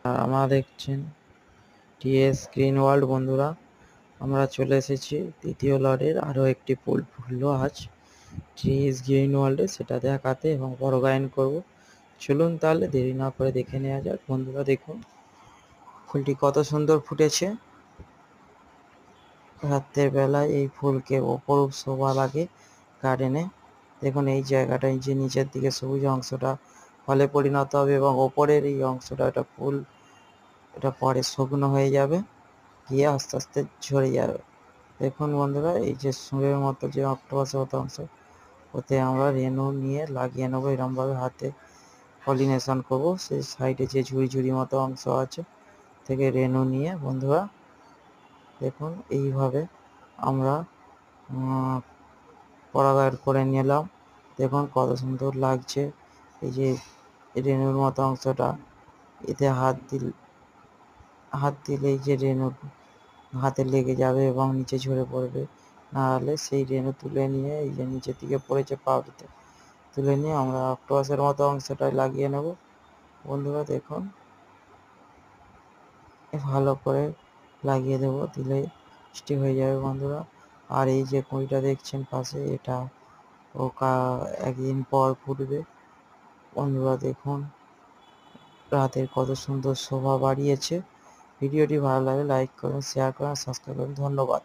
আর আমরা দেখছেন T S green world. বন্ধুরা, আমরা চলে এসেছি দ্বিতীয় লটের আরও একটি ফুল ফুললো আজ টিএস গ্রিন ওয়ার্ল্ডে, সেটা দেখাতে এবং বড়গায়ন করব। চলুন তাহলে দেরি না করে দেখে নেওয়া যাক। বন্ধুরা দেখুন ফুলটি কত সুন্দর ফুটেছে। রাত্রের বেলায় এই ফুলকে অপরূপ শোভা লাগে গার্ডেনে। দেখুন এই জায়গাটা, এই যে নিচের দিকে সবুজ অংশটা ফলে পরিণত হবে এবং ওপরের এই অংশটা, এটা ফুল, এটা পরে শুকনো হয়ে যাবে, গিয়ে আস্তে আস্তে ঝরে যাবে। দেখুন বন্ধুরা, এই যে সুরের মতো যে অক্টোপাসের মতো অংশ, ওতে আমরা রেনু নিয়ে লাগিয়ে নেবো এরমভাবে হাতে পলিনেশন করব। সেই সাইডে যে ঝুড়ি ঝুড়ি মতো অংশ আছে থেকে রেনু নিয়ে বন্ধুরা দেখুন এইভাবে আমরা পরাগায়ন করে নিলাম। দেখুন কত সুন্দর লাগছে। এই যে রেনুর মতো অংশটা, এতে হাত দিলেই যে রেনু হাতে লেগে যাবে এবং নিচে ঝরে পড়বে। নাহলে সেই রেনু তুলে নিয়ে, এই যে নিচের দিকে পড়েছে পাপড়িতে, তুলে নিয়ে আমরা অক্টোপাসের মতো অংশটায় লাগিয়ে নেব। বন্ধুরা দেখুন ভালো করে লাগিয়ে দেবো, দিলেই মিষ্টি হয়ে যাবে বন্ধুরা। আর এই যে কুঁড়িটা দেখছেন পাশে, এটা একদিন পর ফুটবে। বন্ধুরা দেখুন রাতের কত সুন্দর শোভা বাড়িয়েছে। ভিডিওটি ভালো লাগলে লাইক করুন, শেয়ার করুন, সাবস্ক্রাইব করুন। ধন্যবাদ।